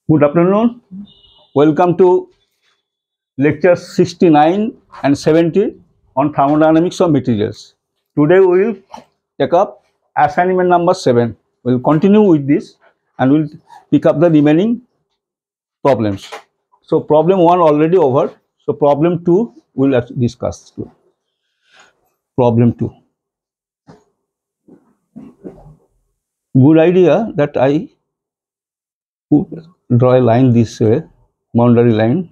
Good afternoon. Welcome to lecture 69 and 70 on thermodynamics of materials. Today we will take up assignment number 7. We will continue with this and we will pick up the remaining problems. So problem 1 already over. So problem 2 we will discuss. Problem 2. Good idea that I draw a line this way, boundary line.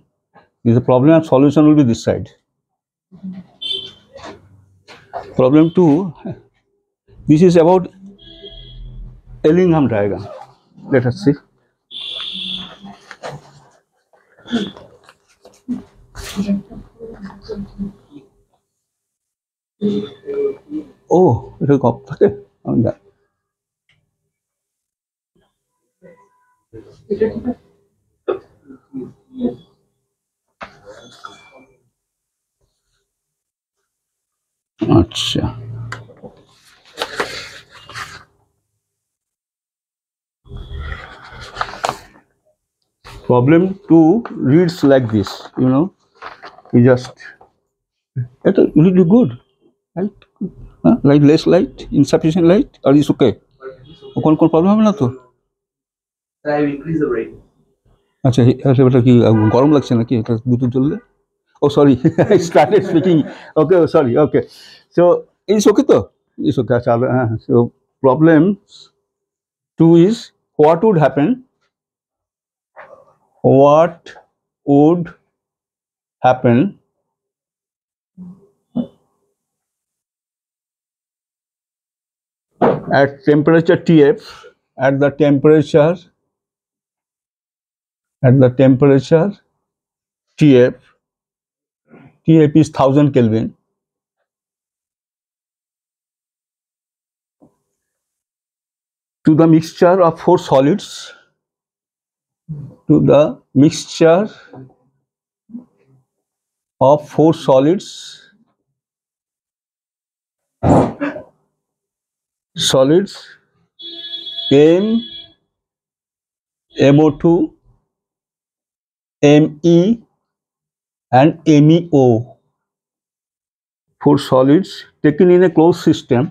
This is a problem and solution will be this side. Problem 2, this is about Ellingham diagram. Let us see. Oh, এটা কপ থাকে আমি জানি। আচ্ছা, problem 2 reads like this. You just it will be good, right? Like less light, insufficient light, or is okay? কোন problem হবে না তো? আচ্ছা, এটা কি গরম লাগছে নাকি? এটা দুটো জ্বললে? Oh, sorry, I started speaking. Okay, sorry. Okay, so it's okay to? It's okay. So problem 2 is what would happen? What would happen at temperature Tf, at the temperature Tf is 1000 Kelvin, to the mixture of four solids, M, MO2, Me and MEO. Four solids taken in a closed system.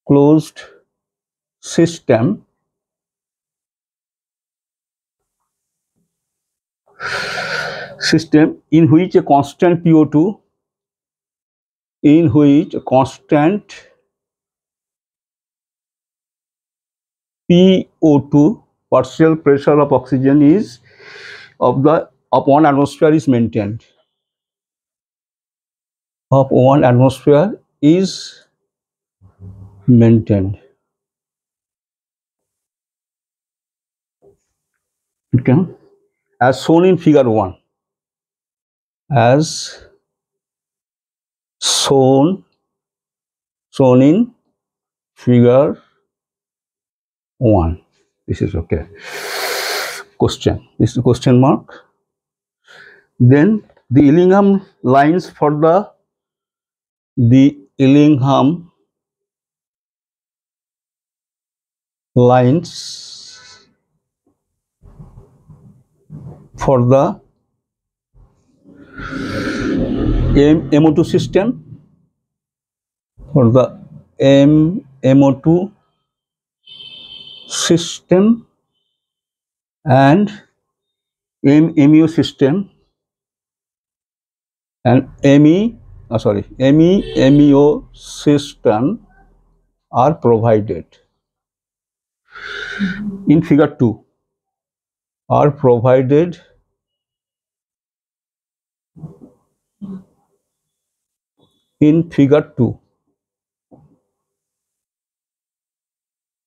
Closed system in which a constant PO2, partial pressure of oxygen is of 1 atmosphere is maintained. Of 1 atmosphere is maintained. Okay, as shown in figure 1. As shown in figure 1. This is okay. Question. This is question mark. Then the Ellingham lines for the Ellingham lines for the MO2 system, MO2 system and MEO system and MEO system are provided in figure 2. Are provided in figure 2.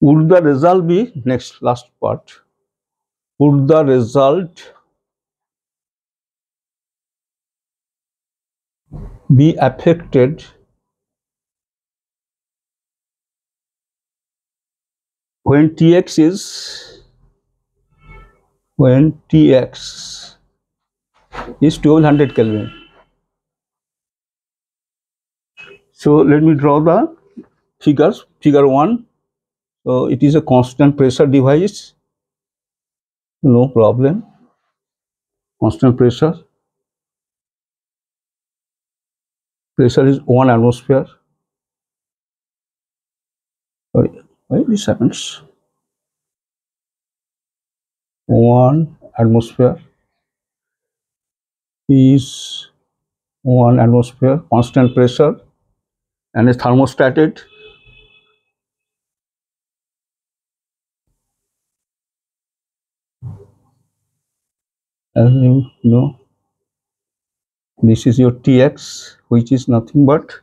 Would the result be, last part, would the result be affected when Tx is 1200 Kelvin? So let me draw the figures. Figure 1. So it is a constant pressure device. No problem. Constant pressure. Pressure is 1 atmosphere. Why this happens? 1 atmosphere is 1 atmosphere, constant pressure, and is thermostated. As you know, this is your Tx, which is nothing but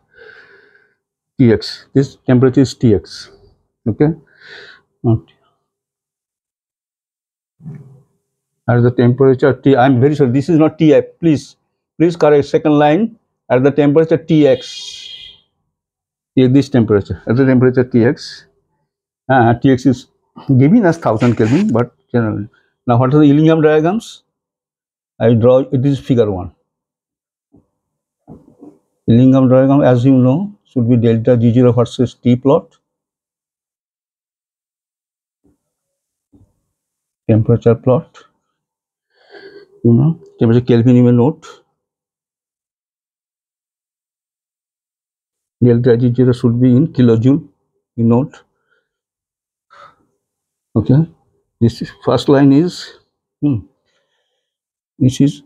Tx. This temperature is Tx. Okay. At the temperature T, I am very sorry, this is not Ti. Please correct second line. At the temperature Tx. This temperature, at the temperature Tx. Tx is given as 1000 Kelvin, but generally. Now, what are the Illingham diagrams? I draw, it is figure 1. Illingham diagram, as you know, should be delta G0 versus T plot. Temperature plot. You know, temperature Kelvin you may note. Delta G0 should be in kilojoule, you note. Okay. This first line is, this is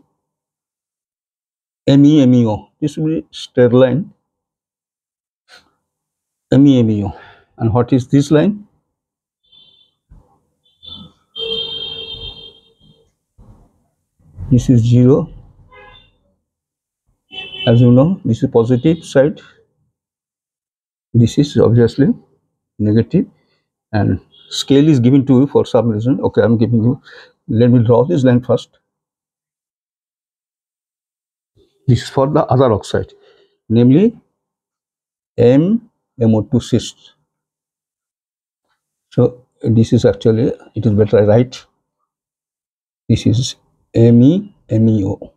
MEMEO. This will be straight line. MEMEO. And what is this line? This is 0. As you know, this is positive side. This is obviously negative, and scale is given to you for some reason. Okay, I'm giving you. Let me draw this line first. This is for the other oxide, namely MO2 cyst. So this is actually, it is better I write. This is MEMEO.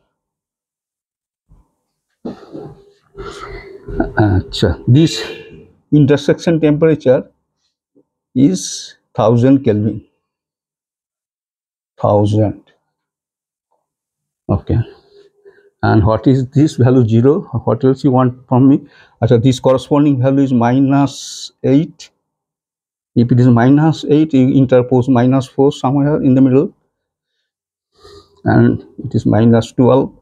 This intersection temperature is 1000 Kelvin. 1000. Okay. And what is this value? 0. What else you want from me? This corresponding value is -8. If it is -8, you interpose -4 somewhere in the middle, and it is -12.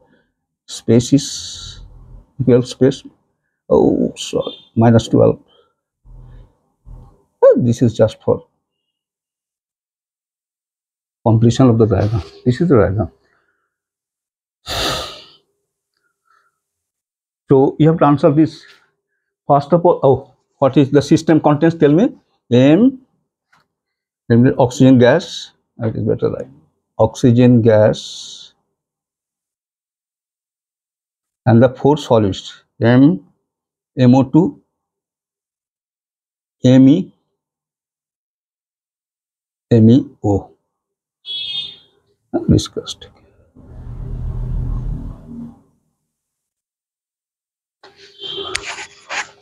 Space is 12 space. Oh, sorry, -12. This is just for completion of the diagram. This is the diagram. So you have to answer this. First of all, what is the system contents? Tell me. Oxygen gas. It is better like oxygen gas, and the 4 solids: MO2, Me, MEO. Discussed.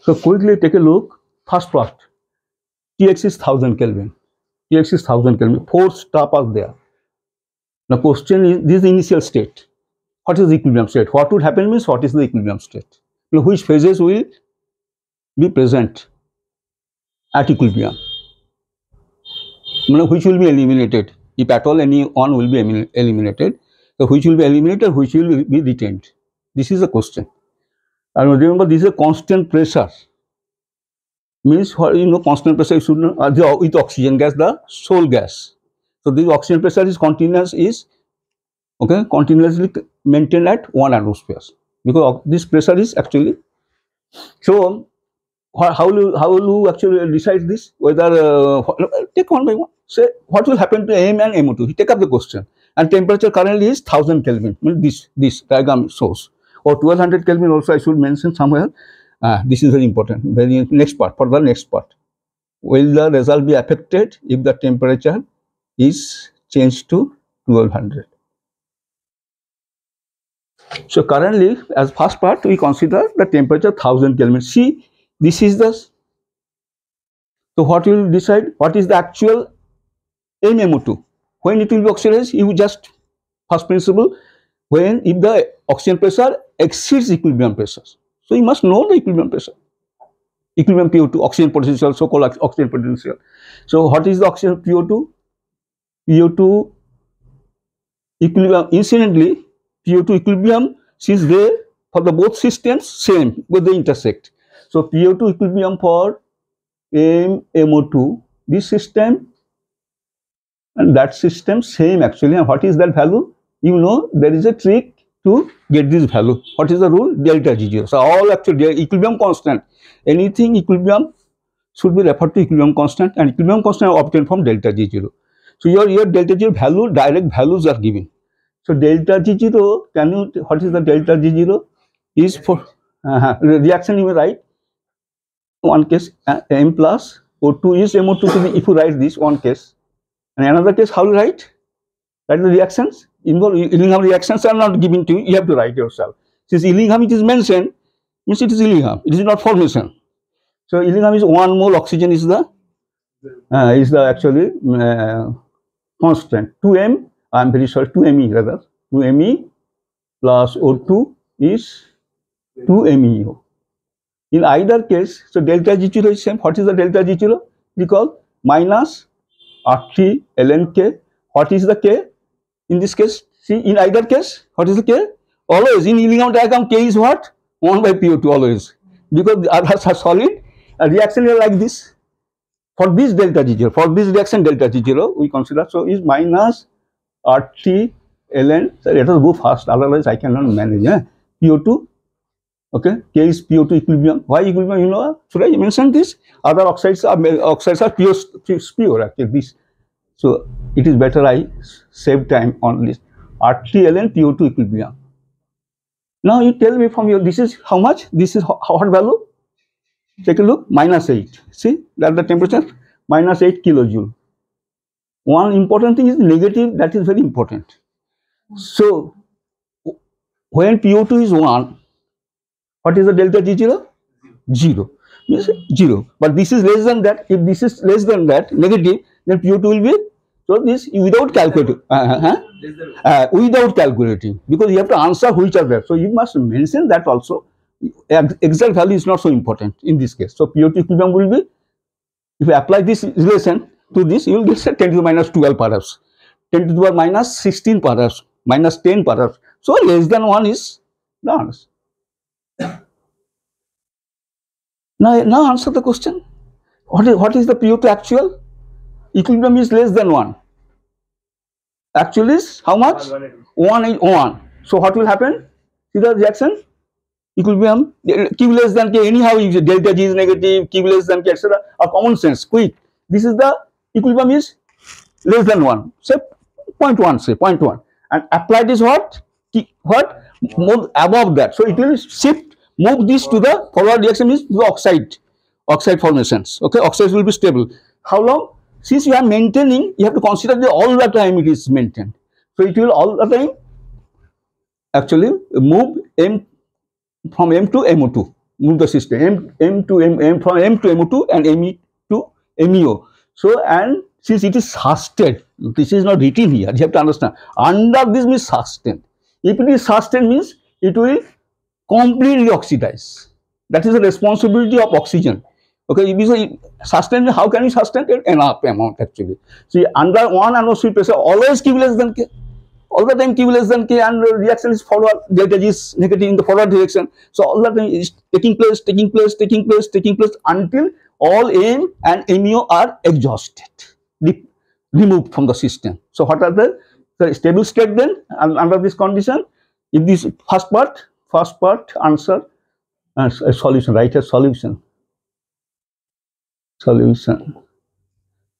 So quickly take a look. First part, Tx is 1000 Kelvin. Tx is 1000 Kelvin. 4 stuff are there. The question is, this is the initial state. What is the equilibrium state? What would happen means, what is the equilibrium state? Which phases will be present at equilibrium? Which will be eliminated? If at all any one will be eliminated, so which will be eliminated, which will be retained? This is the question. And remember, this is a constant pressure. Means, constant pressure, you should know, with oxygen gas, the sole gas. So this oxygen pressure is continuously maintained at 1 atmosphere, because this pressure is actually. So how will you actually decide this? Whether take one by one. Say what will happen to M and MO2? He take up the question. And temperature currently is 1000 Kelvin. This diagram shows, or 1200 Kelvin also I should mention somewhere. This is very important. Very next part, for the next part. Will the result be affected if the temperature is changed to 1200? So currently, as first part, we consider the temperature 1000 Kelvin. See, This is the, so what you will decide what is the actual MMO2. When it will be oxidized, you just first principle, when if the oxygen pressure exceeds equilibrium pressure. So you must know the equilibrium pressure. Equilibrium PO2, oxygen potential, so-called oxygen potential. So what is the oxygen PO2? PO2 equilibrium, incidentally, PO2 equilibrium, since they for the both systems same, but they intersect. So PO2 equilibrium for MMO2, this system and that system same actually. And what is that value? You know, there is a trick to get this value. What is the rule? Delta G0. So all actually equilibrium constant, anything equilibrium should be referred to equilibrium constant, and equilibrium constant are obtained from delta G0. So your delta G0 value, direct values are given. So delta G0, can you, what is the delta G0? Is for reaction you may write one case M plus O2 is MO2 to be, if you write this one case, and another case how you write? Write the reactions involved. Illingham reactions are not given to you, you have to write yourself. Since Illingham it is mentioned, means it is Illingham, it is not formation. So Illingham is 1 mole oxygen is the actually constant. 2m, I am very sorry, 2me rather, 2me plus O2 is 2meo. In either case, so delta G0 is same. What is the delta G0? We call minus RT ln K. What is the K? In this case, see, in either case, what is the K? Always in Illingham diagram, K is what? 1 by PO2 always. Because the others are solid, a reaction is like this. For this delta G0, for this reaction delta G0, we consider, so is minus RT ln, so let us go fast, otherwise I cannot manage, PO2, okay, K is PO2 equilibrium. Why equilibrium, you know, should I mention this? Other oxides are pure actually, this. So it is better I save time on this, RT ln PO2 equilibrium. Now you tell me from your, this is how much, this is what value? Take a look, minus 8. See that the temperature, minus 8 kilojoule. One important thing is negative, that is very important. So when PO2 is 1, what is the delta G0? 0. Means 0. But this is less than that. If this is less than that, negative, then PO2 will be, so this without calculating. Without calculating. Because you have to answer which are there. So you must mention that also. Exact value is not so important in this case. So PO2 equilibrium will be, if you apply this relation to this, you will get 10 to the minus 12 perhaps, 10 to the minus 16 perhaps, minus 10 perhaps. So less than 1 is the answer. Now answer the question. What is the PO2 actual? Equilibrium is less than 1. Actual is how much? 1 is 1. So what will happen? See the reaction? Equilibrium, Q less than K, anyhow delta G is negative, Q less than K, etc. are common sense, quick. This is the equilibrium is less than 1, say 0.1, say 0.1, and applied is what? Move above that. So it will shift, move this to the forward reaction is to the oxide formations. Okay, oxides will be stable. How long? Since you are maintaining, you have to consider that all the time it is maintained. So it will all the time actually move M from M to MO2, move the system M to M from M to MO2 and ME to MEO. So, and since it is sustained, this is not written here, you have to understand. Under this means sustained. If it is sustained means it will completely oxidize. That is the responsibility of oxygen. Okay, if you say sustain, how can you sustain it? Enough amount actually. See, under 1 atmosphere pressure, always Q less than K. All the time Q less than K, and the reaction is forward, delta G is negative in the forward direction. So all the time is taking place until all M and MEO are exhausted, removed from the system. So what are the stable state then? And under this condition, if this first part answer a solution, write a solution.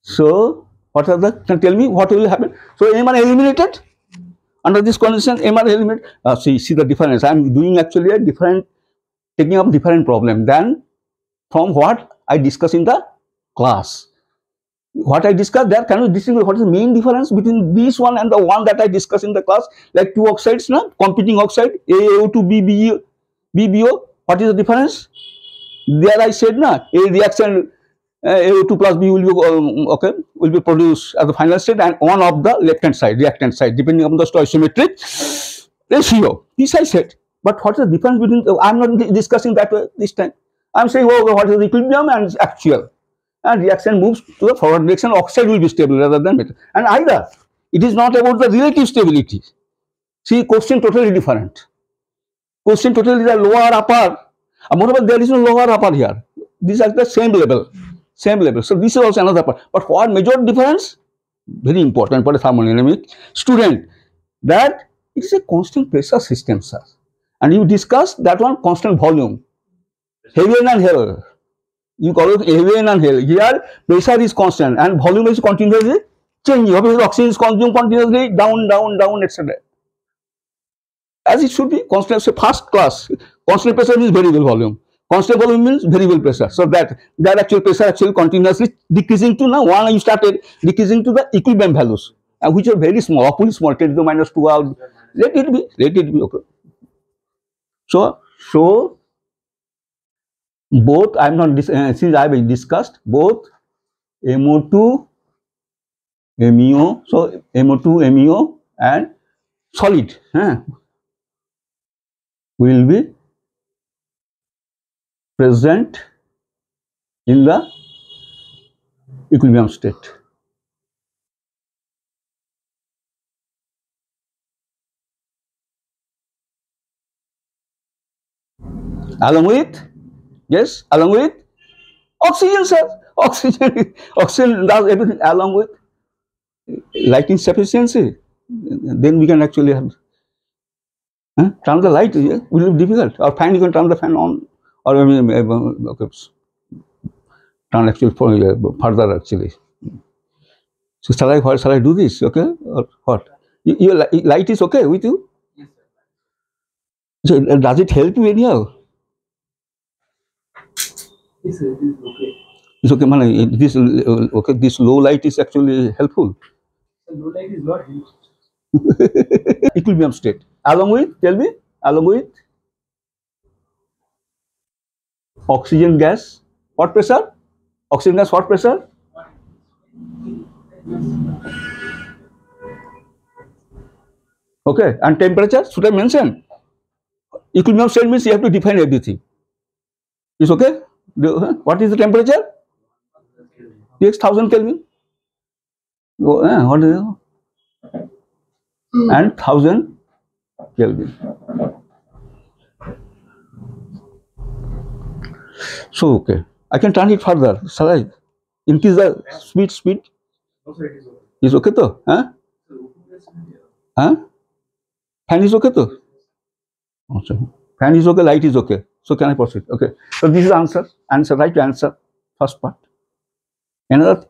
So what are the, can tell me what will happen? So M are eliminated. Under this condition, M are eliminated. See the difference. I am doing actually a different, taking up different problem than from what I discussed in the class. What I discussed there, can you distinguish what is the main difference between this one and the one that I discussed in the class? Like two oxides, competing oxide, AAO2 BBO. What is the difference? There I said na, a reaction AO2 plus B will be will be produced as the final state, and one of the left hand side, reactant side, depending on the stoichiometric ratio. This I said. But what is the difference between? I'm not discussing that this time. I'm saying, oh, what is the equilibrium and actual, and reaction moves to the forward direction. Oxide will be stable rather than metal, and either it is not about the relative stability. See, question totally different. Question totally is a lower upper. Moreover, there is no lower upper here. These are the same level. Same level. So this is also another part. But what major difference? Very important for a thermodynamic student, that it is a constant pressure system, sir. And you discuss that one, constant volume. Heavier and hell. You call it heavier and hell. Here pressure is constant and volume is continuously changing. Oxygen is consumed continuously, down, down, down, etc. As it should be. Constant, so first class. Constant pressure means variable volume. Constant volume means variable pressure. So that actual pressure actually continuously decreasing to, now one you started decreasing to the equilibrium values, which are very small, awfully small, 10 to the minus 2 out. Let it be, okay. So both, I am not since I have discussed both MO2 MEO, so MO2 MEO and solid will be present in the equilibrium state. Along with, yes, along with oxygen, sir. Oxygen does everything along with lighting sufficiency. Then we can actually have turn the light. Will be difficult. Or fan, you can turn the fan on, or turn actually further actually. So shall I do this? Okay, or what? Your light is okay with you? Yes, sir. So does it help you anyhow? Yes, sir, it is okay. It's okay, man. This okay. This low light is actually helpful. The low light is not helpful. Equilibrium state. Along with, tell me, along with oxygen gas, what pressure? Oxygen gas, what pressure? Okay, and temperature, should I mention? Equilibrium state means you have to define everything. Is okay? What is the temperature? 1000 Kelvin. What is it? And 1000 Kelvin. So, okay, I can turn it further. Shall I increase the speed? No, sir, it is okay. Is okay though? Fan is okay though? Okay. Fan is okay, light is okay. So can I proceed? Okay. So this is answer. Right answer. First part. Another.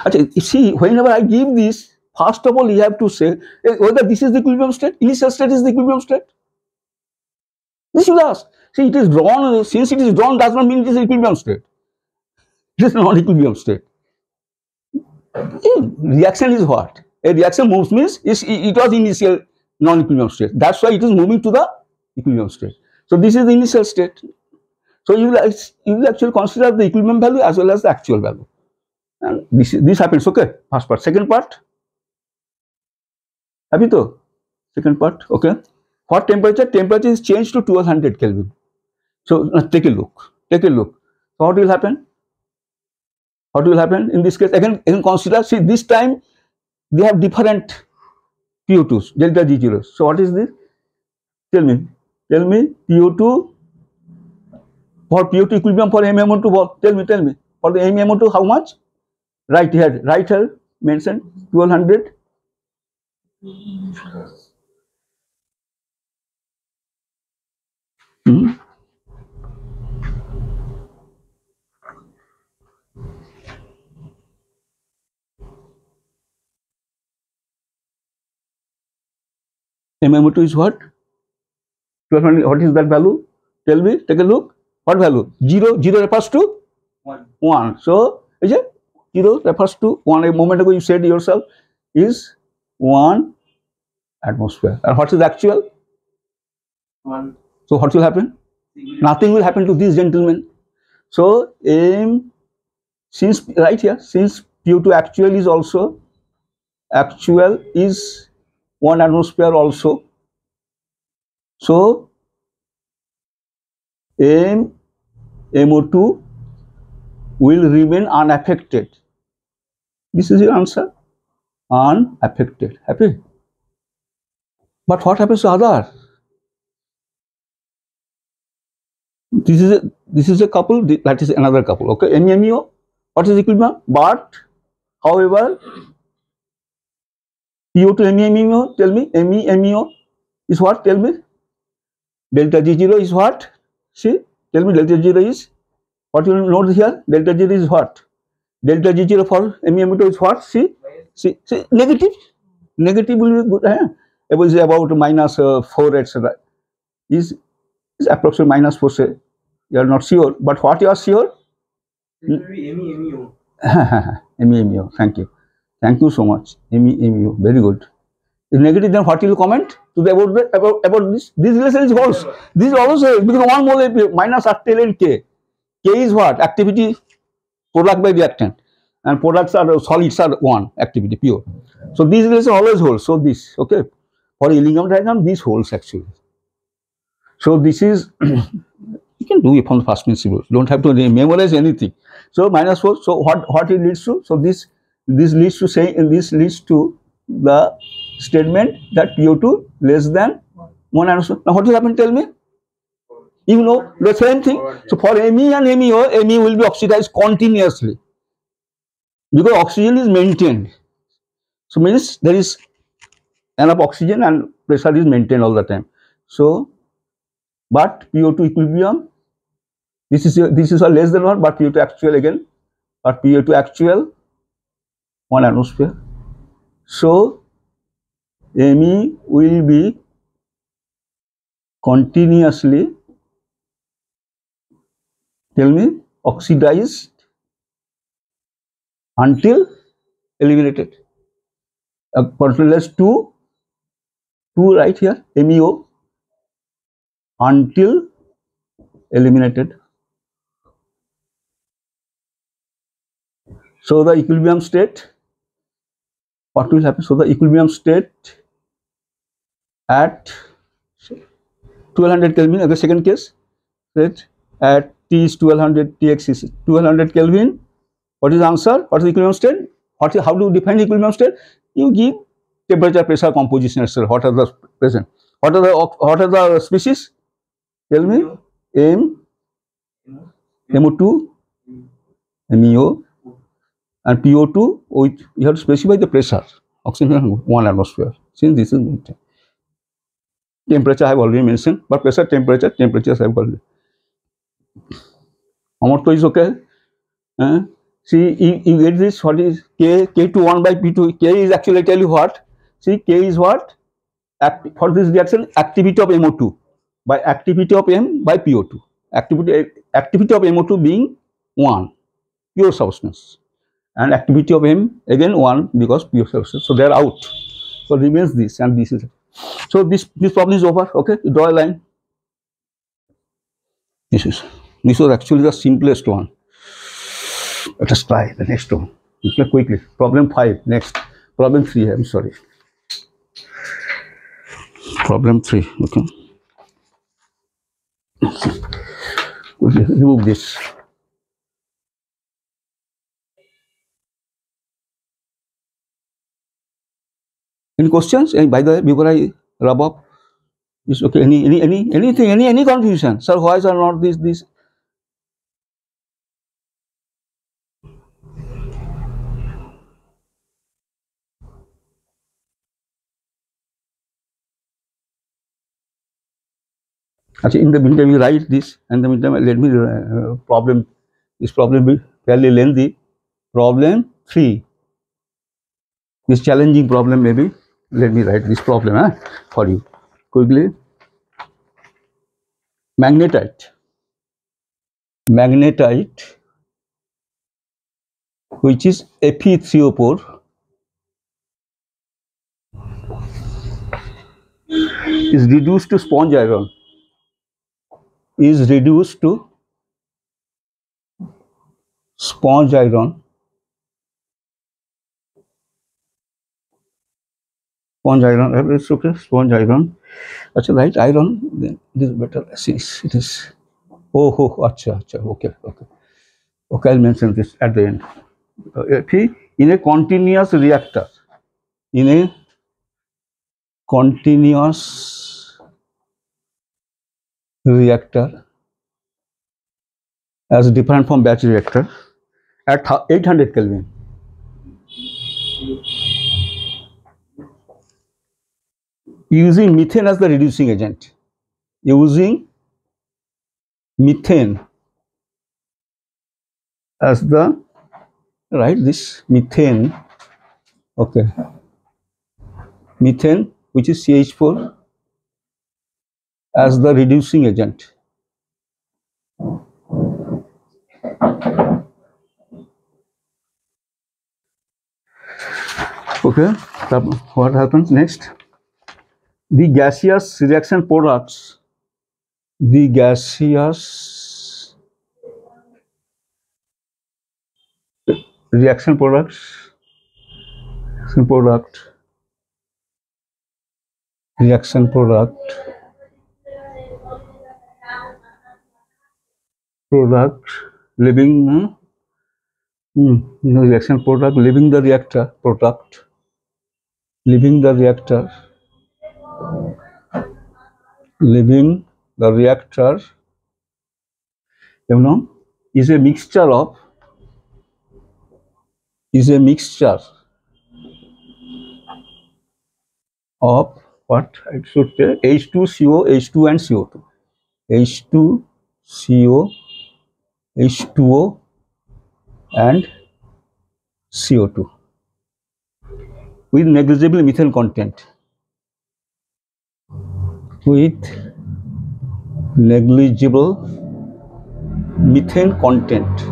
Okay, you see, whenever I give this, first of all, you have to say whether this is the equilibrium state, initial state is the equilibrium state. This you ask. See, it is drawn. Since it is drawn, does not mean it is equilibrium state. It is not equilibrium state. Reaction is what? A reaction moves means it was initial non-equilibrium state. That's why it is moving to the equilibrium state. So this is the initial state. So you will actually consider the equilibrium value as well as the actual value. And this happens. Okay. First part. Second part. Happy to? Second part. Okay. What temperature? Temperature is changed to 1200 Kelvin. So take a look. Take a look. So what will happen? What will happen in this case? Again consider. See, this time they have different PO2s, delta G0. So what is this? Tell me. PO2. For PO2 equilibrium for MMO2. Tell me. For the MMO2, how much? Right here mentioned 1200. MMO2 is what? 1200. What is that value? Tell me. Take a look. What value? 0. 0 refers to 1. So is it 0 refers to 1. A moment ago you said yourself is 1 atmosphere. And what is the actual? 1. So what will happen? Nothing will happen to this gentleman. So M, since right here, since PO2 actual is also actual is 1 atmosphere also. So MO2 will remain unaffected. This is your answer. Unaffected. Happy? But what happens to other? This is a couple, that is another couple. Okay, MEMO. What is equilibrium? But however, PO2 MEMO, tell me, MEMO is what? Tell me. Delta G0 is what? See, tell me delta G0 is what you note here? Delta G0 is what? Delta G0 for MEMO2 is what? See, negative. Negative will be good. It was about minus 4, etc. Is approximately minus 4. Say, you are not sure, but what you are sure? MEMO. MEMO. Thank you. Thank you so much. MEMO. Very good. If negative, then what will you comment to the about this? This relation is false. This is also because 1 mole minus RTL K. K is what? Activity product by reactant, and products are solids are 1 activity pure. So these relations always hold. So this, okay, for Elingham diagram, this holds actually. So this is you can do it from the first principle. Don't have to memorize anything. So minus 4. So what it leads to? So this leads to saying this leads to the statement that PO2 less than 1 atmosphere. Now what will happen? Tell me. You know the same thing. So for Me and MEO, Me will be oxidized continuously because oxygen is maintained. So means there is enough oxygen and pressure is maintained all the time. So, but PO2 equilibrium. This is a less than 1, but PO2 actual again, but PO2 actual 1 atmosphere. So Me will be continuously, tell me, oxidized until eliminated. Less 2 right here, MEO until eliminated. So the equilibrium state, what will happen? So the equilibrium state at 1200 Kelvin, the second case, right? At T is 1200, Tx is 1200 Kelvin. What is the answer? What is the equilibrium state? How do you define the equilibrium state? You give temperature, pressure, composition, etc. What are the present? What are the species? Tell me. MO2, MEO, and PO2. With you have to specify the pressure. Oxygen 1 atmosphere. Since this is maintained. Temperature I have already mentioned, but pressure, temperatures I have already. Amorto is okay. See, you get this. What is K? K to 1 by P2. K is actually tell you what? See, K is what? For this reaction, activity of MO2 by activity of M by PO2. Activity of MO2 being 1, pure substance, and activity of M again 1 because pure substance. So they are out. So remains this, and this is. So this problem is over. Okay, you draw a line. This was actually the simplest one. Let us try the next one. Okay, quickly. Problem 5. Next. Problem 3. I'm sorry. Problem 3. Okay. Remove this. Any questions? By the way, before I rub up, is okay. Any confusion? Sir, why are not this? Actually, in the meantime, you write this, and the meantime, let me problem. This problem will be fairly lengthy. Problem 3. This challenging problem maybe. Let me write this problem for you quickly. Magnetite, which is Fe3O4, is reduced to sponge iron. is reduced to sponge iron. Sponge iron, it's okay. Sponge iron. Acha, right? Iron. Then it is better. It is. Oh, acha. Okay. Okay, I'll mention this at the end. In a continuous reactor, in a continuous reactor, as different from batch reactor, at 800 Kelvin, using methane as the reducing agent. Using methane as the, right, this methane, okay, methane, which is CH4, as the reducing agent. Okay, what happens next? The gaseous reaction products, the gaseous reaction products, reaction product leaving reaction product leaving the reactor, leaving the reactor is a mixture of what I should say, H2CO, H2 and CO2, H2CO, H2O and CO2 with negligible methane content. With negligible methane content.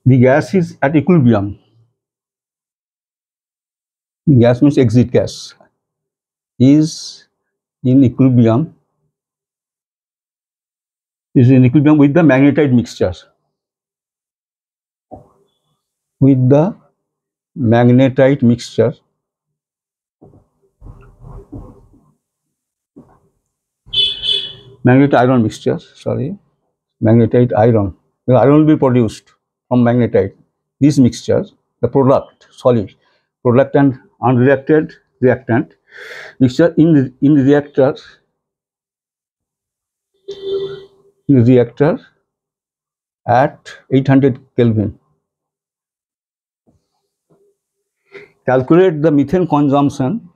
The gas is at equilibrium. Gas means exit gas. Is in equilibrium with the magnetite mixture. With the magnetite mixture. Magnetite iron mixture, sorry. Magnetite iron. The iron will be produced from magnetite. This mixture, the product, solid, product and unreacted reactant mixture in reactor at 800 Kelvin. Calculate the methane consumption.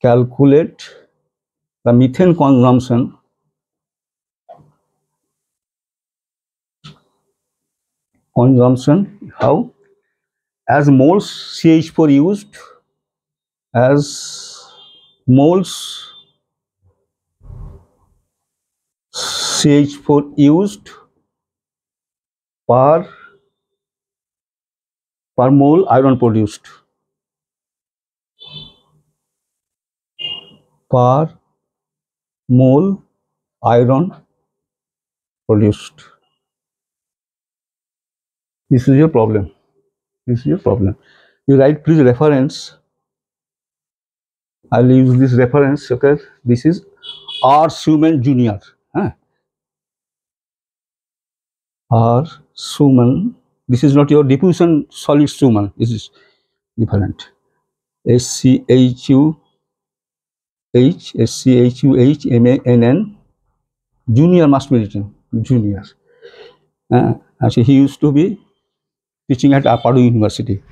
Calculate the methane consumption how? As moles CH4 used, as moles CH4 used per mole iron produced. Per mole iron produced. This is your problem. You write please reference. I'll use this reference. Okay, this is R. Schumann Jr. R. Schumann. This is not your diffusion solid Schumann. This is different. SCHUHMANN. Junior must be written. Junior. Actually, he used to be teaching at Purdue University.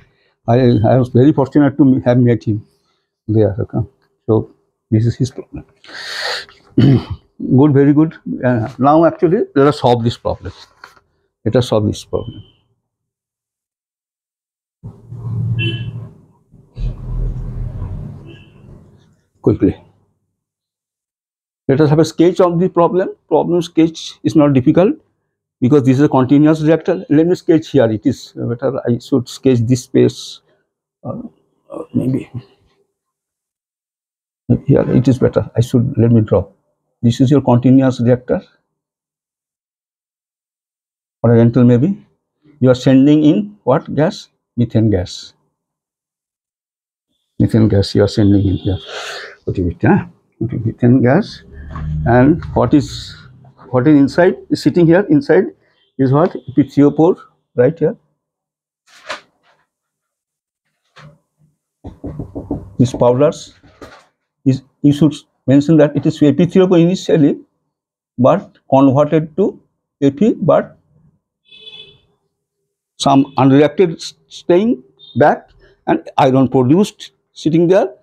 I was very fortunate to have met him there. Okay? So this is his problem. Good, very good. Now actually, let us solve this problem. Quickly. Let us have a sketch of the problem. Problem sketch is not difficult because this is a continuous reactor. Let me sketch here. It is better. I should sketch this space, maybe. here it is better. I should, let me draw. This is your continuous reactor, horizontal maybe. You are sending in what gas? Methane gas. Methane gas you are sending in here. Okay, methane gas. And what is inside, is sitting here inside is what? Epitheliopore, right here. These powders is, you should mention that it is epitheliopore initially, but converted to Epi, but some unreacted staying back and iron produced sitting there.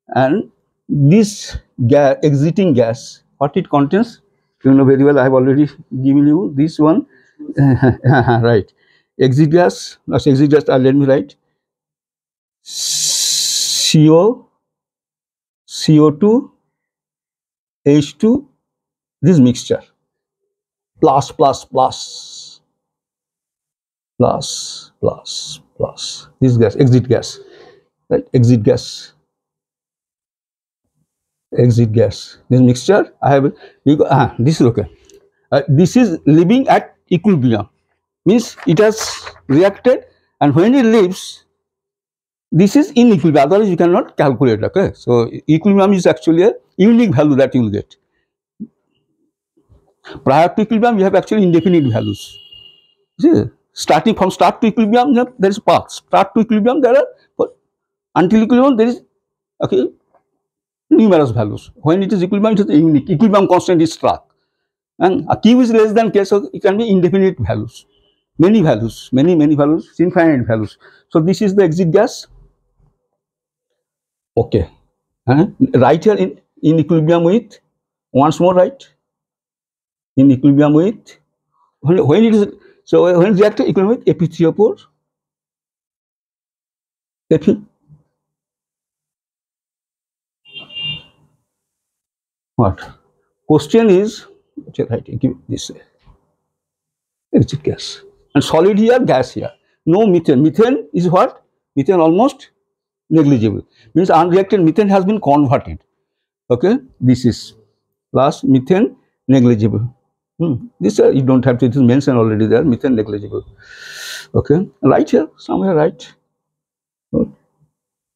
And this gas, exiting gas, what it contains, you know very well, I have already given you this one. Right, exit gas, let me write CO2, H2, this mixture, plus, this gas, exit gas, right, exit gas, this mixture. I have, this is okay. This is living at equilibrium, means it has reacted, and when it leaves, this is in equilibrium, otherwise you cannot calculate. Okay, so equilibrium is actually a unique value that you will get. Prior to equilibrium, you have actually indefinite values. See, starting from start to equilibrium, there is path. Start to equilibrium, there are, but until equilibrium, there is, okay, numerous values. When it is equilibrium, it is unique. Equilibrium constant is struck, and a Q is less than K, so it can be indefinite values, many values, many values, infinite values. So this is the exit gas. Okay, right here in equilibrium with, once more, right, in equilibrium with, when it is, so when reactor equilibrium with epitheliopore, what question is, okay, right, give this exit gas, and solid here, gas here, no methane. Methane is what? Methane almost negligible, means unreacted methane has been converted. Okay, this is plus methane negligible. This you don't have to, it is mentioned already there, methane negligible. Okay, right here somewhere, right,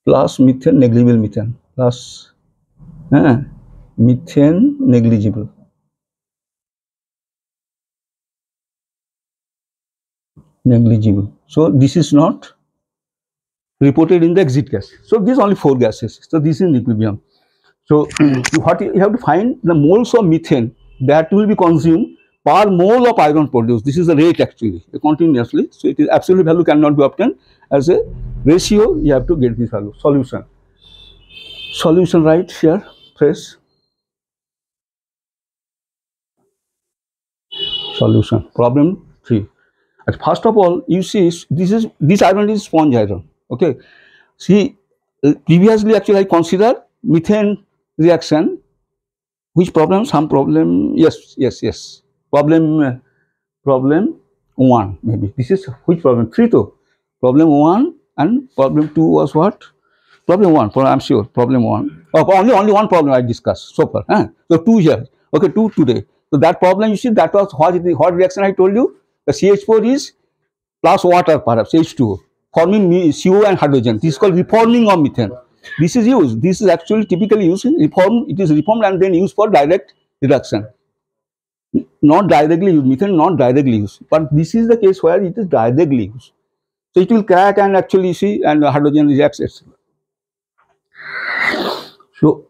plus methane negligible, methane plus methane negligible. So this is not reported in the exit gas. So these only 4 gases. So this is in equilibrium. So what you have to find the moles of methane that will be consumed per mole of iron produced. This is the rate actually, continuously. So it is absolute value cannot be obtained, as a ratio you have to get this value. Solution right here, press solution. Problem 3. First of all, you see this iron is sponge iron. Okay, see, previously actually I consider methane reaction. Which problem? Some problem. Yes. Problem 1 maybe. This is which problem? 3 though. Problem 1 and problem 2 was what? Problem 1. I'm sure. Problem 1. Oh, only one problem I discussed so far. So 2 here. Okay, 2 today. So that problem, you see, that was what reaction I told you. The CH4 is plus water, perhaps H2O, forming CO and hydrogen. This is called reforming of methane. This is used. This is actually typically used in reform. It is reformed and then used for direct reduction. Not directly used, methane not directly used, but this is the case where it is directly used. So it will crack and actually see, and hydrogen reacts, etc. So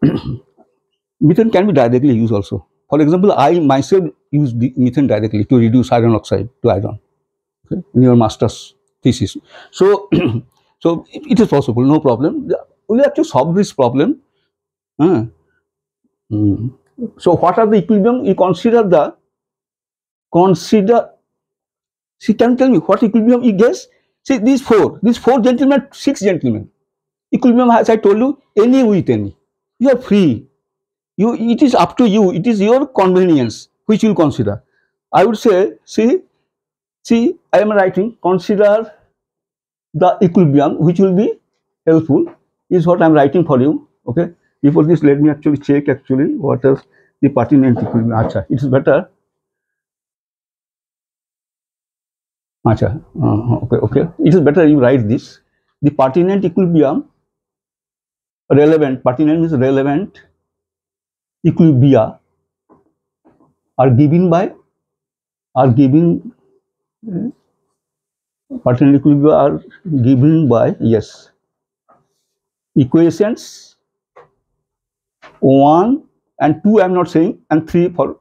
methane can be directly used also. For example, I myself use methane directly to reduce iron oxide to iron. Okay, in your master's thesis. So so it is possible, no problem. We have to solve this problem. So what are the equilibrium? You consider. See, can you tell me what equilibrium you guess? See, these four gentlemen, 6 gentlemen. Equilibrium, as I told you, any with any. You are free. It is up to you. It is your convenience which you consider. I would say, see, I am writing, consider the equilibrium, which will be helpful, is what I am writing for you. Okay, before this, let me actually check actually what is the pertinent equilibrium. Acha, it is better. Acha, okay. It is better you write this. The pertinent equilibrium, pertinent means relevant equilibria are given by, pertinent equilibria are given by, yes, equations 1 and 2 I am not saying, and 3 for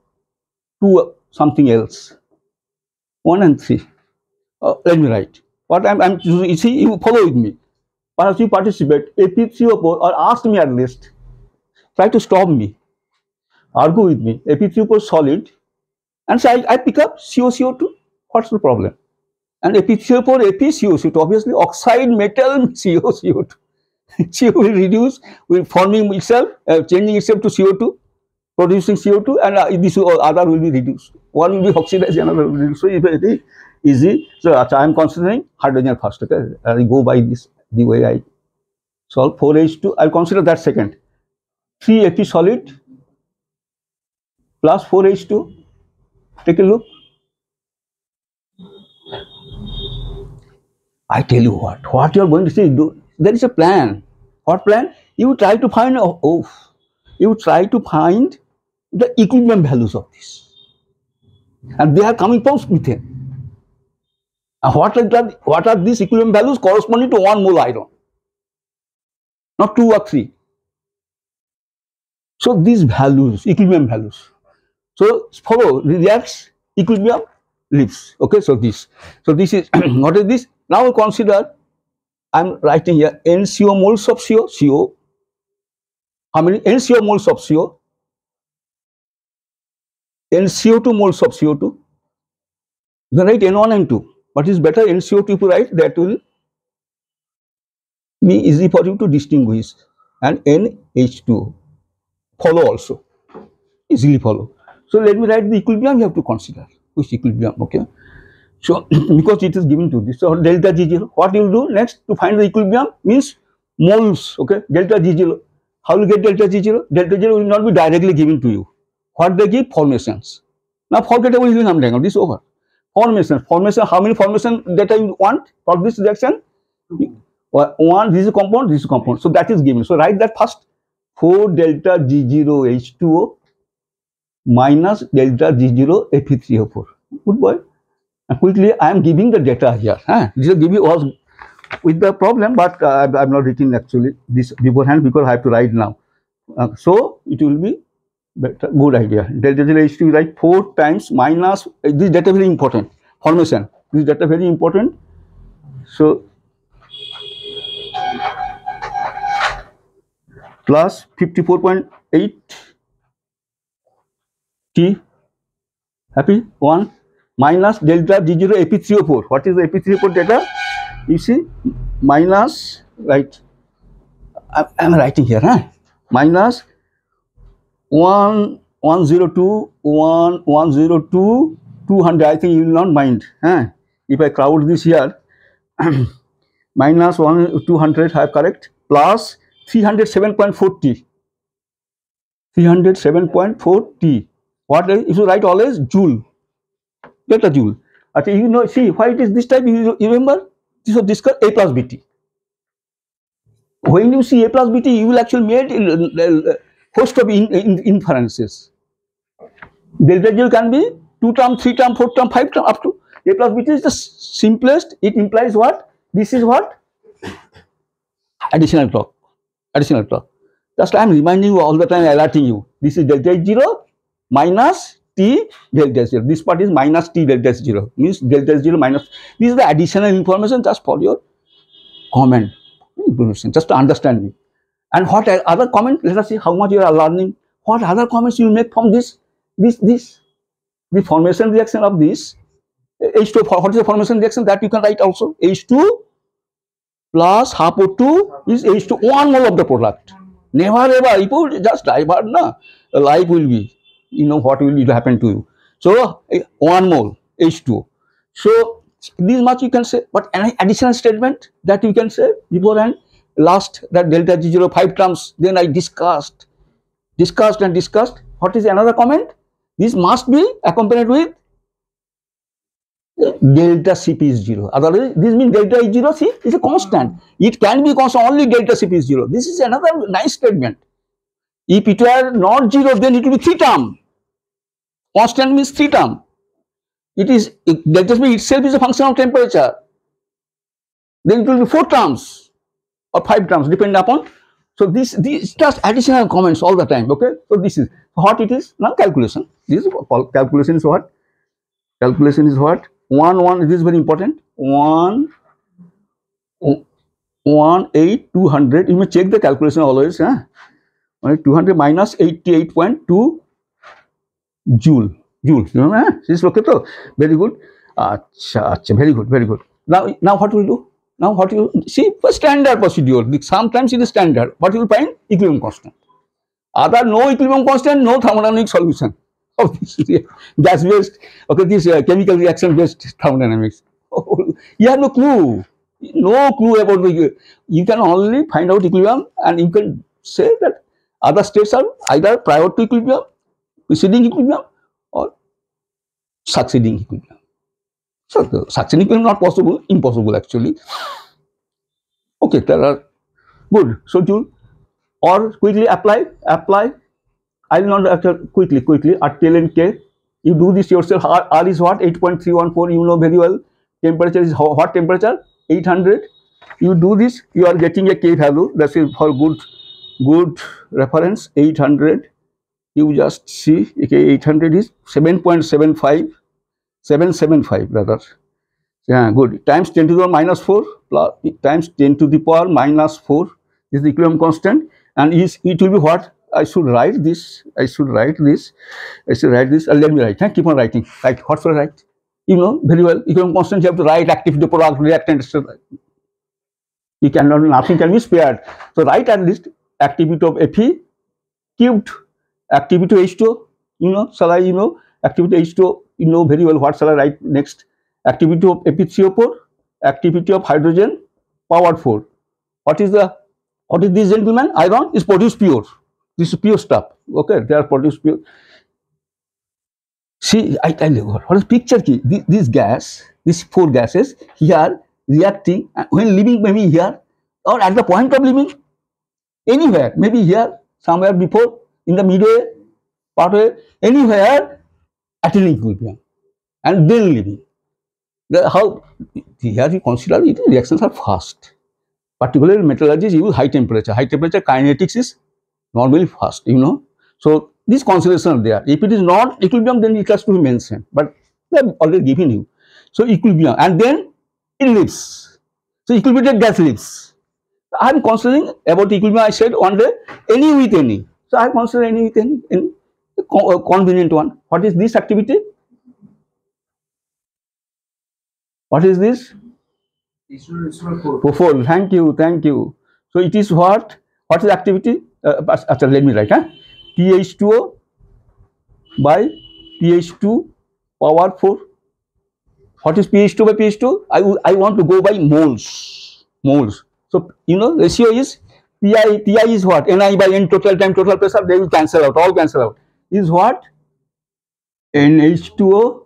2 something else. 1 and 3. Let me write. What I'm you see, you follow with me. Perhaps you participate, AP3O4 or ask me at least. Try to stop me. Argue with me. AP3O4 solid. And so I pick up COCO2. What's the problem? And AP3O4, ApCO2, obviously oxide metal COCO2. CO will reduce, will forming itself, changing itself to CO2, producing CO2, and this other will be reduced. One will be oxidized, another will be reduced. So it's very easy. So I am considering hydrogen first. Okay, I go by this the way I solve 4H2. I'll consider that second. 3 AP solid plus 4H2. Take a look. I tell you what you are going to say. There is a plan. What plan? You try to find. You try to find the equilibrium values of this, and they are coming from methane. And what are these equilibrium values corresponding to 1 mole iron, not 2 or 3. So these values, equilibrium values. So follow, reacts, equilibrium, leaves. Okay, so this is what is this? Now consider, I'm writing here NCO moles of CO. How many NCO moles of CO? NCO2 moles of CO2. You can write N1 N2. What is better? NCO2 if you write, that will be easy for you to distinguish. And NH2. Follow also. Easily follow. So let me write the equilibrium you have to consider. Which equilibrium? Okay. So because it is given to this. So delta G0. What you will do next to find the equilibrium means moles. Okay. Delta G0. How will you get delta G0? Delta G0 will not be directly given to you. What they give? Formations. Now forget about using Hamdangle. This is over. Formation. How many formation data you want for this reaction? One, this is compound, this is compound. So that is given. So write that first. 4 delta G0 H2O minus delta G0 Fe3O4. Good boy. And quickly, I am giving the data here. This will give you all with the problem, but I have not written actually this beforehand because I have to write now. So it will be better, good idea. Delta G0 H2 write 4 times minus, this data very important. Formation. This data very important. So plus 54.8 T. Happy? 1 minus delta G0 Fe3O4. What is the Fe3O4 data? You see, minus, right? I am writing here, minus 102, 200. I think you will not mind. If I crowd this here, minus 200, I have correct, plus 307.4 T. 307.4 T. What if you write always joule? Delta joule. Okay, you know, see why it is this type. You remember this was discussed A plus BT. When you see A plus BT, you will actually make a host of inferences. Delta joule can be 2 term, 3 term, 4 term, 5 term, up to A plus BT is the simplest. It implies what? This is what? Additional clock. Additional clock. Just I am reminding you all the time, alerting you. This is delta H0 minus T delta 0. This part is minus T delta 0. Means delta 0 minus. This is the additional information just for your comment information, just to understand me. And what other comment? Let us see how much you are learning. What other comments you make from this? The formation reaction of this H2. What is the formation reaction that you can write also? H2 plus half O2 is H2, 1 mole of the product. Never ever, if you just divert, life will be, you know what will happen to you. So 1 mole H2. So this much you can say, but an additional statement that you can say beforehand, last that delta G0 5 terms. Then I discussed. What is another comment? This must be accompanied with delta Cp is 0. Otherwise, this means delta is 0. See, it's a constant. It can be constant only delta Cp is 0. This is another nice statement. If it were not 0, then it will be 3 term. Constant means 3 term. Delta Cp itself is a function of temperature. Then it will be 4 terms or 5 terms, depending upon. So these just additional comments all the time. Okay. So this is what it is now. Calculation. This is calculation is what? Calculation is what? 1 this is very important. 1,8,200. You may check the calculation always. 200 minus 88.2 joule. You remember? This is okay. So very good. Very good. Now what will do? Now what you see for standard procedure? Sometimes it is standard. What you will find? Equilibrium constant. Other no equilibrium constant, no thermodynamic solution of this gas based. Okay, this chemical reaction based thermodynamics. You have no clue. No clue about the. You can only find out equilibrium, and you can say that other states are either prior to equilibrium, preceding equilibrium, or succeeding equilibrium. So the succeeding equilibrium not possible, impossible actually. Okay, there are good. So Joule or quickly apply. I will not actually quickly RTLN K. You do this yourself. R is what? 8.314. You know very well. Temperature is hot temperature 800. You do this, you are getting a K value. That is for good reference. 800. You just see. Okay, 800 is 7.75. 775 rather. Yeah, good. Times 10 to the power minus 4 plus times 10 to the power minus 4 is the equilibrium constant, and it will be what? I should write this. Let me write. Keep on writing. Like what should I write? You know very well. Equilibrium constant. You have to write activity, product, reactant, etc. You cannot. Nothing can be spared. So write at least activity of Fe cubed, activity of H2O. You know, shall I? You know, activity of H2O. You know very well what shall I write next? Activity of Fe3O4, activity of hydrogen, power 4. What is this, gentlemen? Iron is produced pure. This is pure stuff. Okay, they are produced pure. See, I tell you what is picture key? This gas, these 4 gases here reacting, when leaving maybe here or at the point of leaving anywhere, maybe here, somewhere before, in the midway, partway, anywhere, attaining equilibrium and then leaving. How here you consider it, reactions are fast. Particularly metallurgy use high temperature. High temperature kinetics is normally fast, you know. So these considerations are there. If it is not equilibrium, then it has to be mentioned. But they have already given you. So equilibrium, and then it leaves. So equilibrated gas leaves. I am considering about equilibrium. I said one day any with any. So I consider any with any convenient one. What is this activity? What is this? H2O4. Thank you. So it is what? What is activity? Let me write. TH2O by TH2 power 4. What is PH2 by PH2? I want to go by moles. So you know ratio is Pi is what? Ni by N total time total pressure. They will cancel out. All cancel out. Is what? NH2O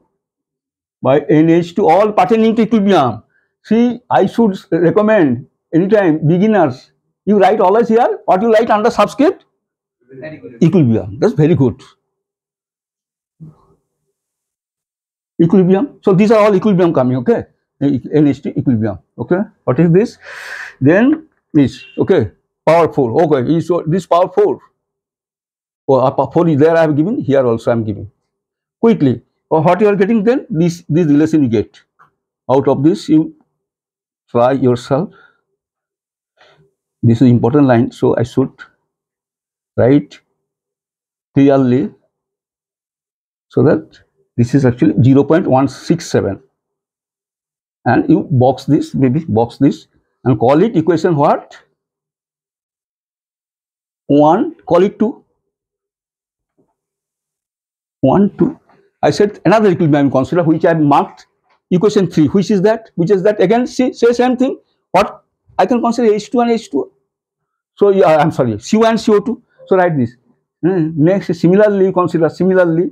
by NH2 all pertaining to equilibrium. See, I should recommend anytime beginners, you write always here, what you write under subscript? Equilibrium. That's very good. Equilibrium. So these are all equilibrium coming, okay? NH2 equilibrium, okay? What is this? Then this, okay? Power 4, okay? So this power 4. Oh, 4 is there I have given, here also I am giving. Quickly. What you are getting then? This relation you get. Out of this, you try yourself. This is important line, so I should write clearly so that this is actually 0.167. And you box this, maybe box this, and call it equation what? 1, call it 2. 1, 2. I said another equilibrium consider which I have marked equation 3. Which is that? Again, see, say same thing. What I can consider H2 and H2. So yeah, I'm sorry, CO and CO2. So write this. Next, similarly, consider similarly.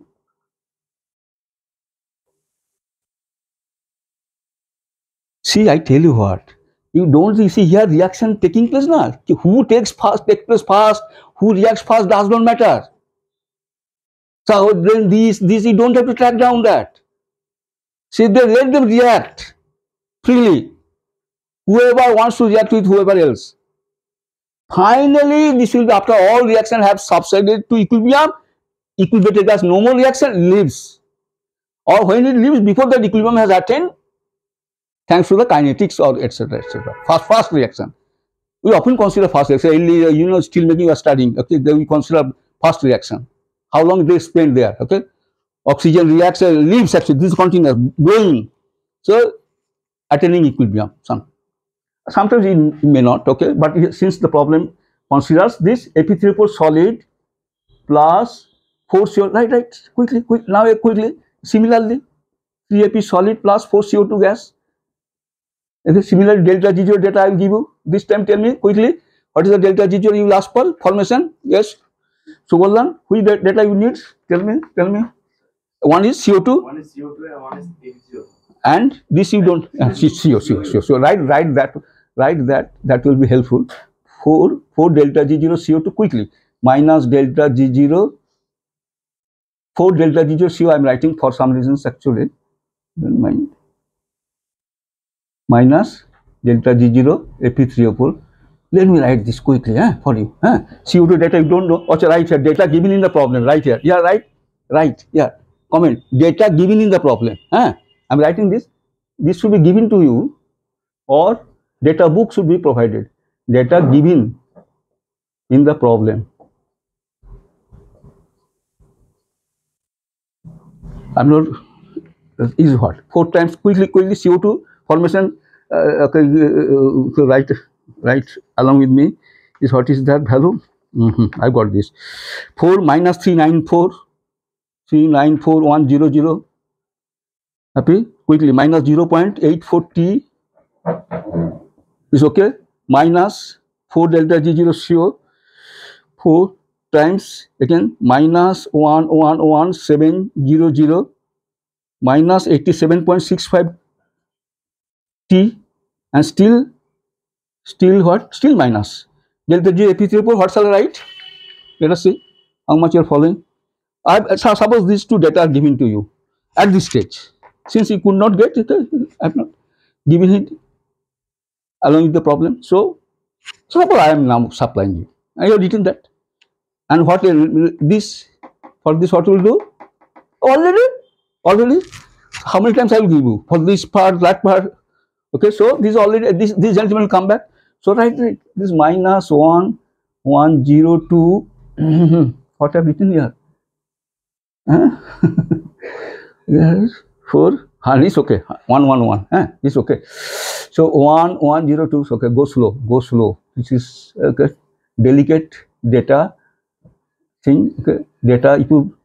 See, I tell you what. You don't see here reaction taking place now. Who takes place fast, who reacts fast does not matter. So then these you don't have to track down that. See, they let them react freely. Whoever wants to react with whoever else. Finally, this will be after all reaction have subsided to equilibrium. Equilibrated gas no more reaction leaves. Or when it leaves before that equilibrium has attained, thanks to the kinetics or etc. etc. Fast reaction. We often consider fast reaction. Steel making you are studying. Okay, then we consider fast reaction. How long they spend there? Okay, oxygen reacts, leaves actually. This is continuous going. So attaining equilibrium. Sometimes it may not. Okay, but since the problem considers this Fe3O4 solid plus 4CO, right, quickly, similarly, 3Ap solid plus 4CO2 gas. Okay, similarly, delta G0 data I will give you. This time tell me quickly, what is the delta G0 you will ask for? Formation, yes. So Golan, which data you need? Tell me. One is CO2. One is CO2 and one is H0. And this you don't, CO. So write that, that will be helpful. 4 delta G0 CO2 quickly, minus delta G0, 4 delta G0 CO I am writing for some reasons actually, don't mind, minus delta G0 Fe3O4. Let me write this quickly for you. CO2 data you don't know. Okay, right here, data given in the problem, right here. Yeah, right, yeah. Comment, data given in the problem. I'm writing this. This should be given to you, or data book should be provided. Data given in the problem. I'm not, is what? 4 times quickly CO2 formation. Write along with me. Is what is that value? I got this. 4 minus 394,100. Happy? Quickly, minus 0.84 T is okay. Minus 4 delta G0 CO, 4 times again minus 1,11700 minus 87.65 T, and still what? Still minus delta G Fe3O4. What shall I write? Let us see how much you are following. Suppose these two data are given to you at this stage. Since you could not get it, I have not given it along with the problem. So suppose I am now supplying you. I have written that. And what this, for this what will do? Already. How many times I will give you for this part, that part? Okay, so this already this gentleman will come back. So write this minus 1,102. What I have written here? Yes, 4. It's okay. 111. It's okay. So 1,102. Okay, go slow. This is okay. Delicate data thing. Okay, data. If you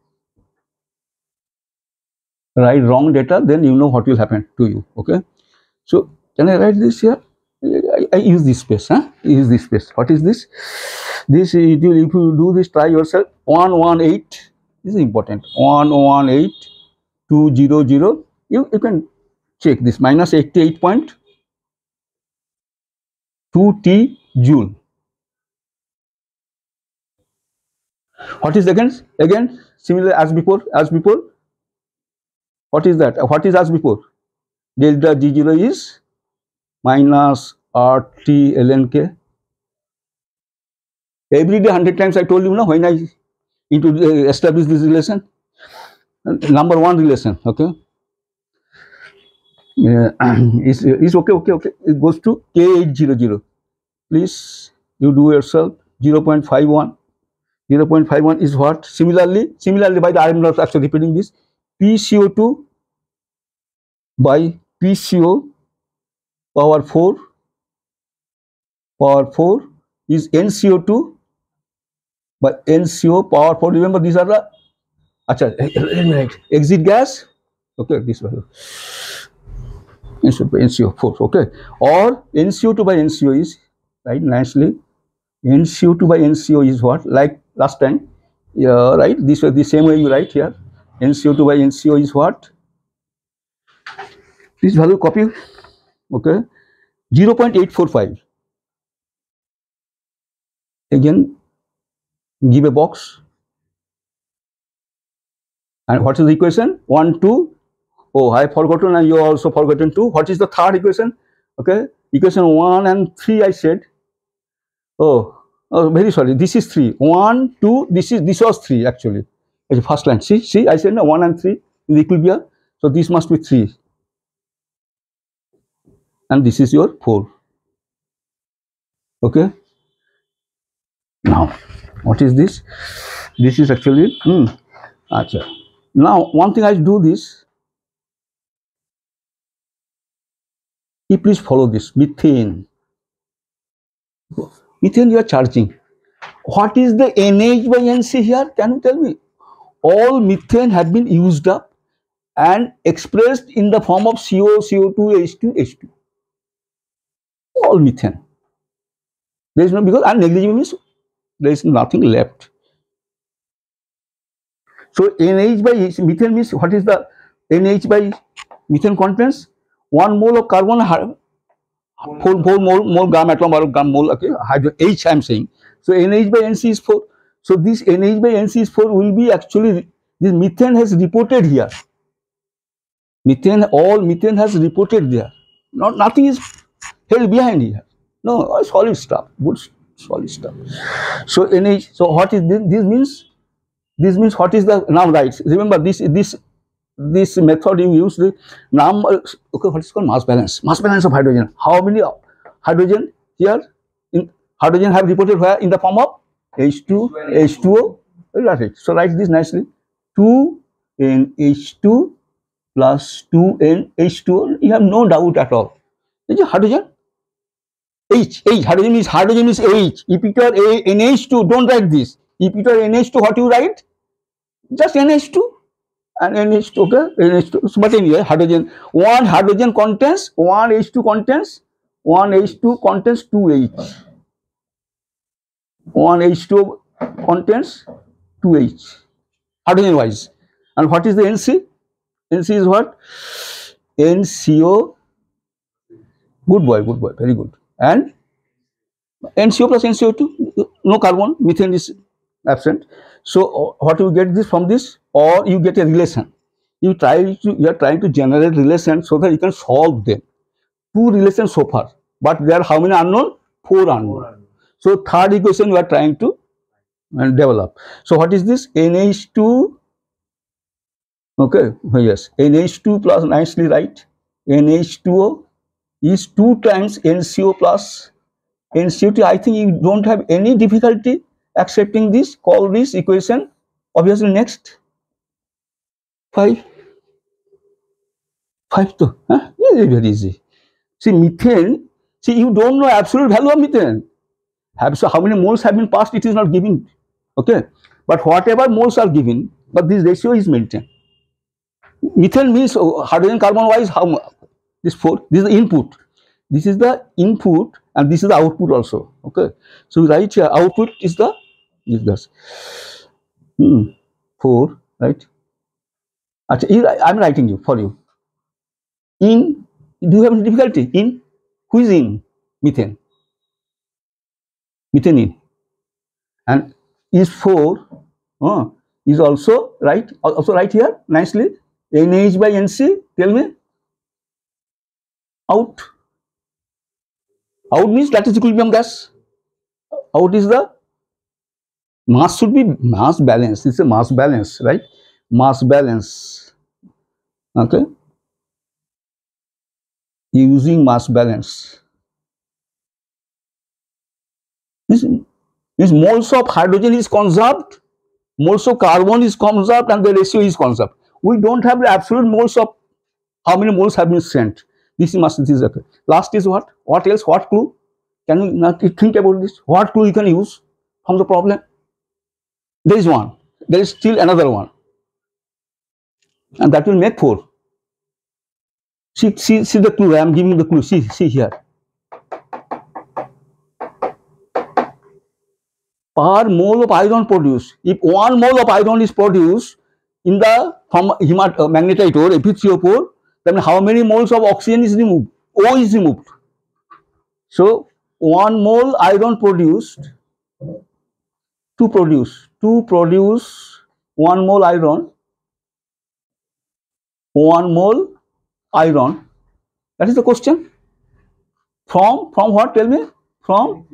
write wrong data, then you know what will happen to you. Okay. So can I write this here? I use this space. Use this space. What is this? This if you do this, try yourself. 118. This is important. 118,200. You can check this. Minus 88.2 T joule. What is again similar as before? What is that? What is as before? Delta G0 is minus RT ln K. Every day 100 times I told you now when I establish this relation. Number 1 relation, okay. Is okay. It goes to K800. Please you do yourself. 0.51. 0.51 is what? Similarly by the I am not actually repeating this. PCO2 by PCO power 4 is NCO2 by NCO power 4. Remember these are the exit gas. Okay, this value NCO4. Okay, or NCO2 by NCO is right nicely NCO2 by NCO is what? Like last time, yeah, right? This way, the same way you write here. NCO2 by NCO is what? This value copy, okay? 0.845. Again, give a box. And what is the equation? 1, 2. Oh, I have forgotten, and you also forgotten 2. What is the third equation? Okay, equation 1 and 3 I said. Oh, very sorry. This is 3. 1, 2. This was 3 actually. It's the first line. See, I said no, 1 and 3 in the equilibrium. So this must be 3. And this is your 4. Okay. Now, what is this? This is actually Acha. Now, one thing I do this. You please follow this. Methane. Methane you are charging. What is the NH by NC here? Can you tell me? All methane have been used up and expressed in the form of CO, CO2, H2, H2. All methane. There is no, because negligible means there is nothing left. So NH by methane means what is the NH by methane contents? 1 mole of carbon, 4 mole gram atom or gram mole, okay, hydrogen H I am saying. So NH by NC is 4. So this NH by NC is 4 will be actually, this methane has reported here. Methane, all methane has reported there. Nothing is held behind here. No, all solid stuff, good solid stuff. So NH, so what is this? This means, what is the, now right, remember this method you use the okay, what is called mass balance of hydrogen. How many hydrogen here in hydrogen have reported where? In the form of H2, H2O, right? So write this nicely, 2NH2 plus 2NH2O. You have no doubt at all. Is it hydrogen? Hydrogen is H. If it were NH2, don't write this. If it were NH2, what you write? Just NH2 and NH2, okay? NH2. So, but anyway, hydrogen, one hydrogen contains, one H2 contains 2H. One H2 contains 2H, hydrogen wise. And what is the NC? NC is what? NCO. Good boy, very good. And NCO plus NCO2, no carbon, methane is absent. So what you get this from this, or you get a relation. You are trying to generate relation so that you can solve them. 2 relations so far, but there are how many unknown? 4 unknown. So third equation you are trying to develop. So what is this? NH2. Okay, yes, NH2 plus, nicely right, NH2O is 2 times NCO plus NCO2. I think you don't have any difficulty accepting this. Call this equation obviously next 5 to, very easy. See, methane, see, you don't know absolute value of methane. So how many moles have been passed, it is not given, okay, but whatever moles are given, but this ratio is maintained. Methane means hydrogen carbon wise, how much? This 4, this is the input, this is the input, and this is the output also, okay. So right here, output is the, this 4, right? Actually, I am writing you for you. In, do you have any difficulty in? Who is in? Methane. Methane in. And is 4 is also right. Also right here nicely. NH by NC. Tell me. Out. Out means that is equilibrium gas. Out is the mass, should be mass balance. It's a mass balance, right? Mass balance. Okay. Using mass balance. This means moles of hydrogen is conserved, moles of carbon is conserved, and the ratio is conserved. We don't have the absolute moles of how many moles have been sent. This is okay. Last is what? What else? What clue? Can you not think about this? What clue you can use from the problem? There is one. There is still another one, and that will make 4. See the clue. I am giving the clue. See here. per mole of iron produced. If 1 mole of iron is produced in the from magnetite ore, Fe3O4, then how many moles of oxygen is removed? O is removed. So 1 mole iron produced to produce 1 mole iron, 1 mole iron. That is the question. From what? Tell me. From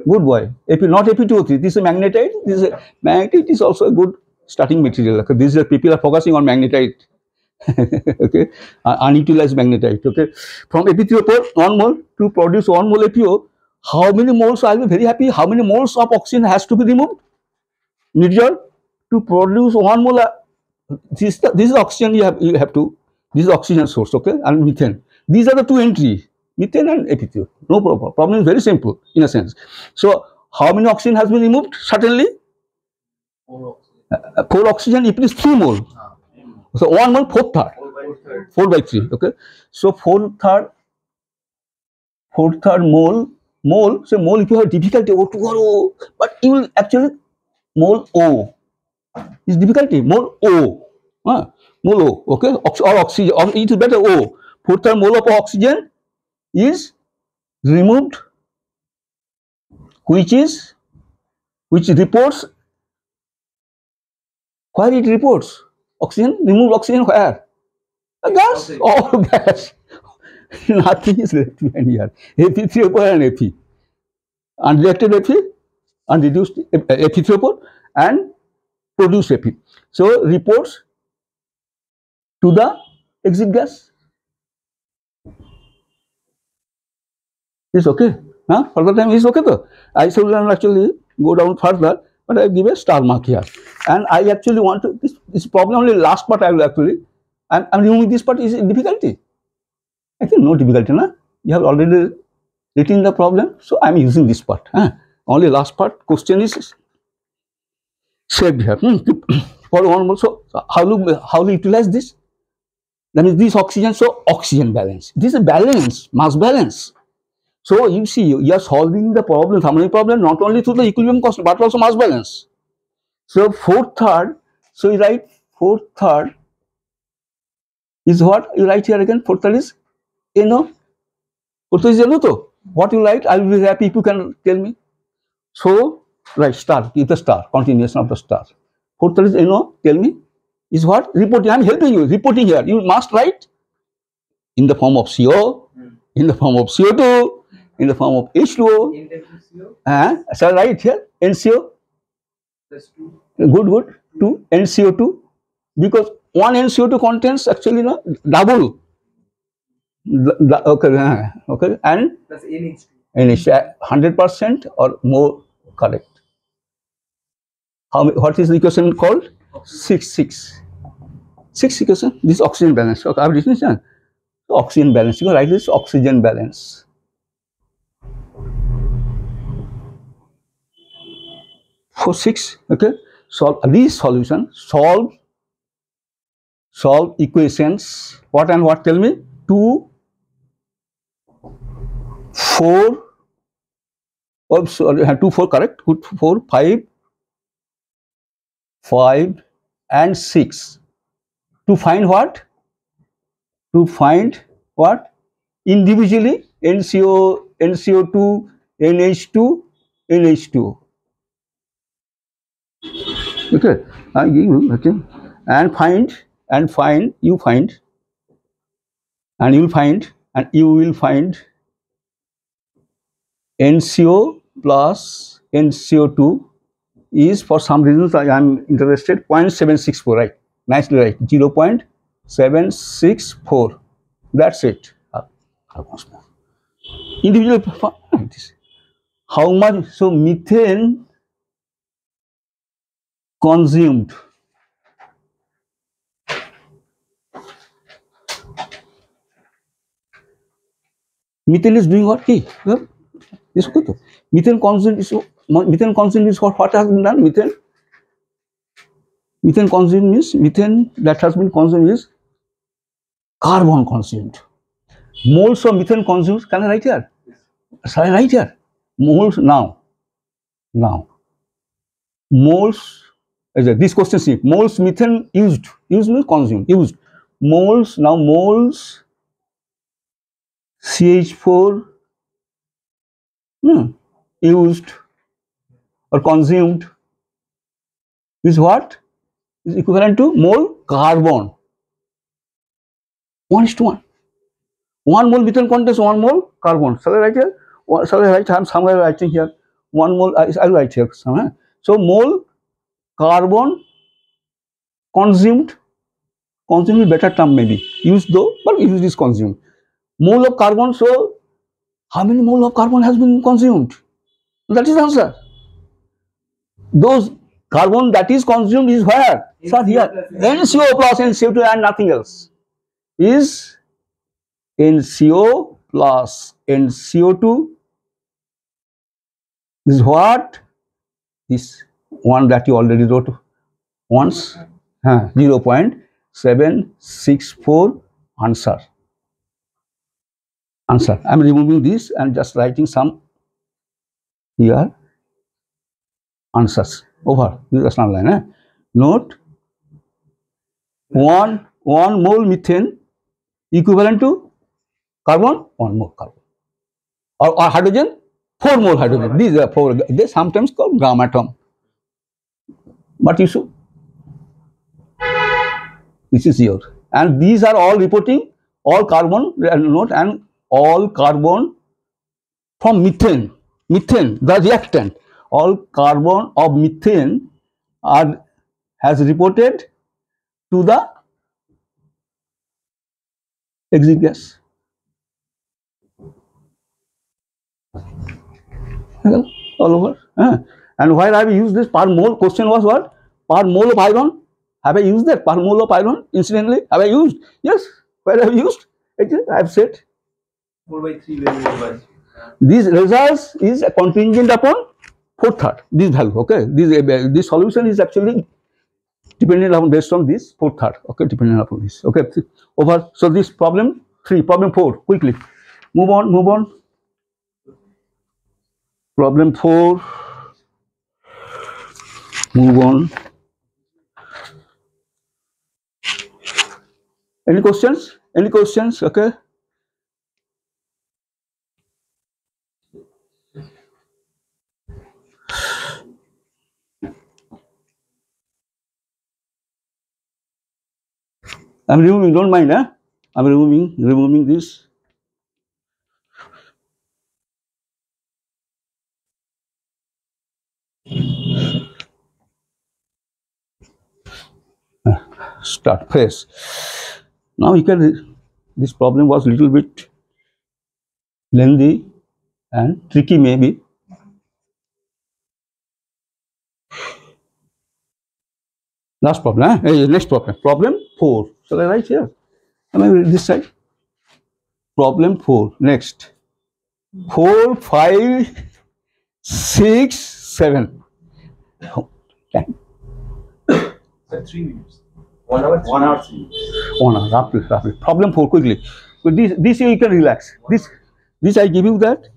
good boy. Not Fe2O3. This is magnetite. This is magnetite is also a good starting material. Okay. These are people are focusing on magnetite. Okay, unutilized magnetite. Okay, from Fe3O4 1 mole to produce 1 mole FeO. How many moles? I will be very happy. How many moles of oxygen has to be removed? Nirjal, to produce 1 mole. This is oxygen you have to. This is oxygen source. Okay, and methane. These are the two entries. Methane and Fe3O. No problem. Problem is very simple in a sense. So, how many oxygen has been removed? Certainly, 4 oxygen. If it is 3 mole, so 1 mole 4/3, 4 by 3. Okay, so 4/3 mole. So mole, if you have difficulty, O2 but you will actually mole O is difficulty. Mole O, mole O. Okay, or oxygen. Or it is better O. 4/3 mole of oxygen is removed, which reports where it reports oxygen, removed oxygen where? Gas, all gas. Nothing is left behind here. Fe3O4 and Fe, unreacted Fe, unreduced Fe3O4 and produced Fe. So reports to the exit gas. Is okay. For the time is okay though. I should actually go down further, but I give a star mark here. And I actually want to, this problem only last part I will actually, I'm removing this part is difficulty. I think no difficulty, na? You have already written the problem, so I am using this part. Only last part, question is saved here. For 1 mole, so how to utilize this? That means this oxygen, so oxygen balance. This is balance, mass balance. So you see, you are solving the problem, thermodynamic problem, not only through the equilibrium constant, but also mass balance. So 4/3, so you write 4/3 is what? You write here again, 4/3 is NO. 4/3 is NO though. What you write, I will be happy if you can tell me. So, write star, give the star, continuation of the star. 4/3 is NO, tell me, is what? Reporting, I am helping you, reporting here. You must write in the form of CO, in the form of CO2, in the form of H2O. Shall I write here? NCO. Good. 2 NCO2, because 1 NCO2 contains actually double. Okay, and NH 100% or more correct. What is the equation called? 6 equation. This oxygen balance. Okay, I have written it. Oxygen balance. You can write this oxygen balance. For 6, okay. Solve this solution. Solve equations. What and what? Tell me. 2, 4. Oh, sorry, 2, 4 correct. 2, 4, 5 and 6. To find what? To find what? Individually NCO, NCO2, NH2, NH2. Okay, I give you, okay, and you will find NCO plus NCO2 is, for some reasons I am interested, 0.764, right? Nicely right, 0.764. That's it. Individual, how much? So methane consumed. Methane is doing what? Methane consumed is what has been done? Methane consumed means methane that has been consumed is carbon consumed. Moles of methane consumed. Can I write here? Shall I write here? Moles now. moles, this question see, moles methane used means consumed, used, moles, now moles CH4 used or consumed is what? Is equivalent to mole carbon. 1:1. 1 mole methane contains 1 mole carbon. Shall I write here? Shall I write? I'm somewhere writing here. 1 mole, I'll write here somewhere. So mole carbon consumed. Consumed is better term maybe. Used though, but used is consumed. Mole of carbon, so how many mole of carbon has been consumed? That is the answer. Those carbon that is consumed is where? Sir, here. NCO plus NCO2 and nothing else. Is NCO plus NCO2 is what? This one that you already wrote once, 0.764 answer. Answer. I am removing this and just writing some here answers over. This is another line. Note 1 mole methane equivalent to carbon 1 mole carbon, or hydrogen 4 mole hydrogen. These are 4. They sometimes called gram atom. But you should. This is yours, and these are all reporting all carbon. Note, and all carbon from methane. Methane, the reactant. All carbon of methane has reported to the exit gas. All over. And why have I used this per mole? Question was what? Per mole of iron. Have I used that? Per mole of iron? Incidentally, have I used? Yes. Where have I used? Actually, I have said. 4/3 value. These results is contingent upon 4/3. This value. Okay. This solution is actually dependent upon based on this 4/3. Okay. Dependent upon this. Okay. Over. So this problem 3, problem 4. Quickly. Move on. Move on. Problem 4. Move on. Any questions? Any questions? Okay. I'm removing, don't mind, I'm removing this. Start phase. Now you can, this problem was a little bit lengthy and tricky maybe. Last problem, next problem. Problem 4. Shall I write here? Am I read this side? Problem 4. Next. 4, 5, 6, 7. Okay. 3 minutes. 1 hour. 1 hour. 3 minutes. 1 hour. Roughly. Problem 4. Quickly. This you can relax. This I give you that.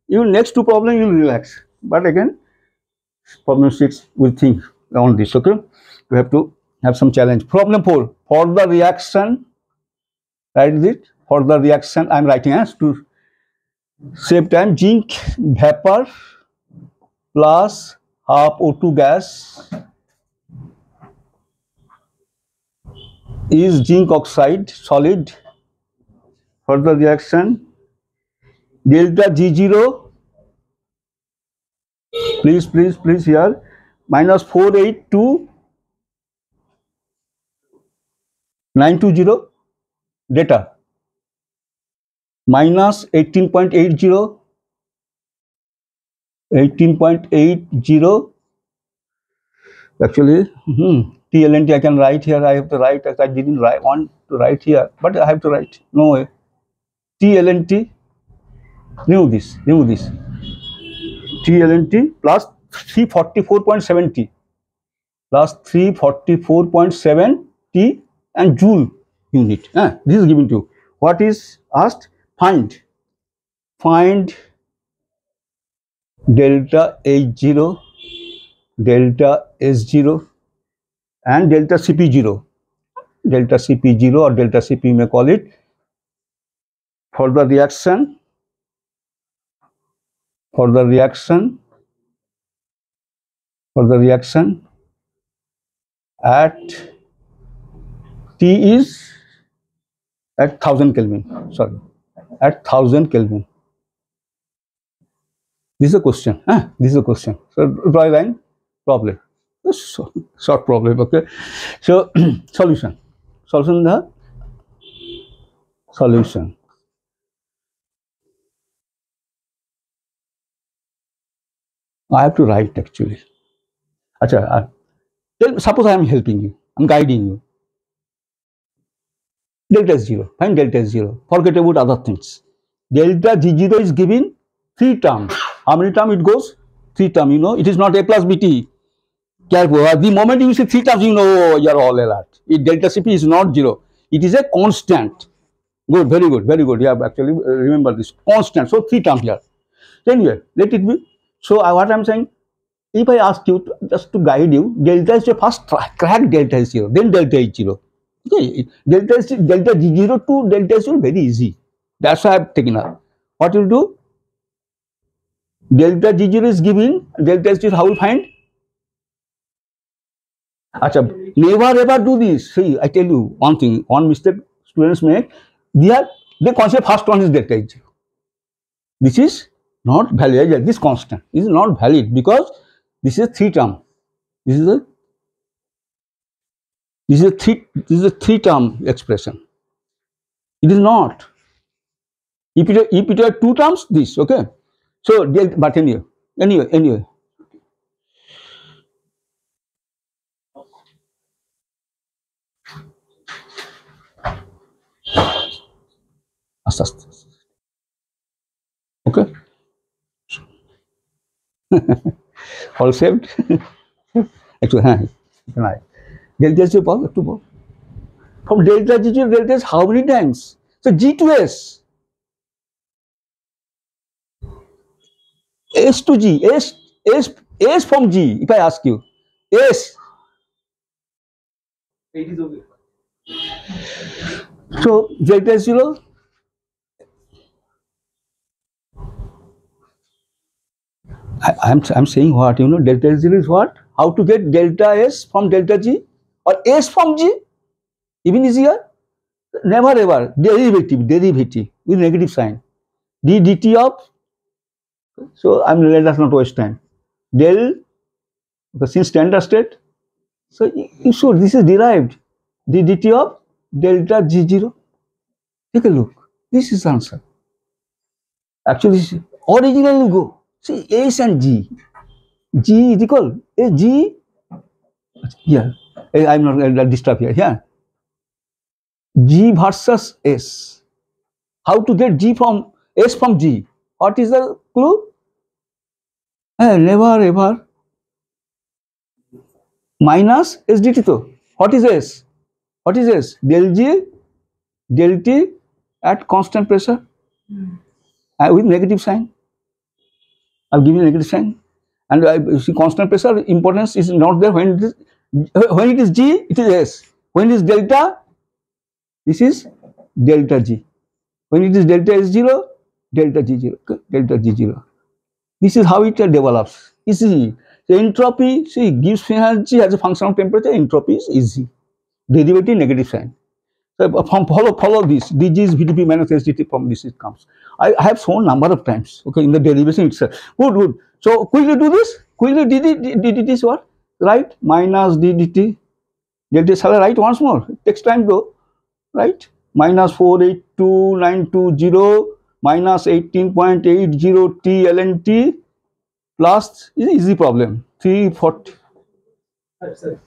Even next 2 problems you will relax. But again, problem 6 will think on this. Okay. You have to have some challenge. Problem 4. For the reaction, write it. For the reaction, I am writing as to save time. Zinc vapor plus half O2 gas is zinc oxide solid. For the reaction, delta G0, please here, minus 482,920 data, minus 18.80, actually TLNT I can write here. I have to write, I didn't want to write here, but I have to write. No way. TLNT, remove this. TLNT plus 344.70 plus 344.70 and joule unit. This is given to you. What is asked? Find delta H0 delta S0 and delta Cp0. Delta Cp0 or delta Cp, you may call it, for the reaction at T is at 1000 Kelvin. Sorry, at 1000 Kelvin. This is a question. This is a question. So draw a line. Problem. Short problem. Okay. So solution. Solution. I have to write actually. Acha, suppose I am helping you. I am guiding you. Delta S0. Find delta S0. Forget about other things. Delta G0 is given 3 terms. How many terms it goes? 3 terms. You know, it is not A plus BT. The moment you see 3 terms, you know you are all alert. Delta Cp is not 0. It is a constant. Good, very good, very good. You have actually remember this constant. So 3 terms here. Anyway, let it be. So what I am saying, if I ask you just to guide you, delta is your first crack delta is 0, then delta is 0. Okay, delta G0 to delta is 0 very easy. That's why I have taken up. What you will do? Delta G0 is given, delta is 0, how will find? Achha, never ever do this. See, I tell you one thing, one mistake students make, they consider first one is delta is 0. This is not valid. This constant is not valid because this is a 3 term. This is a 3 term expression. It is not. If it were 2 terms, this okay. So but anyway. Okay. All saved. Actually, delta G to from delta G to delta S how many times? So G to S. S to G. S from G. If I ask you, S. It is okay. So delta S0. I'm saying what, you know, delta S0 is what? How to get delta S from delta G or S from G? Even easier. Never ever derivative with negative sign. D dt of. So let us not waste time. Del, since standard state. So you should, this is derived. D dt of delta G0. Take a look. This is the answer. Actually, originally go. See S and G. G is equal. G. Here. I'm not going to disturb here. Yeah. G versus S. How to get G from S from G? What is the clue? Never ever. Minus S dt to. What is S? What is S? Del G, del T at constant pressure with negative sign. I've given negative sign. And see, constant pressure importance is not there when it is G, it is S. When it is delta, this is delta G. When it is delta S0, delta G0, delta G0. This is how it develops. Easy. The entropy, see, gives energy as a function of temperature. Entropy is easy. Derivative negative sign. So follow this. dg is VdP minus SdT. From this it comes. I have shown number of times. Okay, in the derivation itself. Good. So quickly do this. Quickly ddt is what? Right? Minus ddt. Delta shall I write once more? It takes time though. Right? Minus 482920 minus 18.80 T ln T plus is an easy problem. 340. Sir.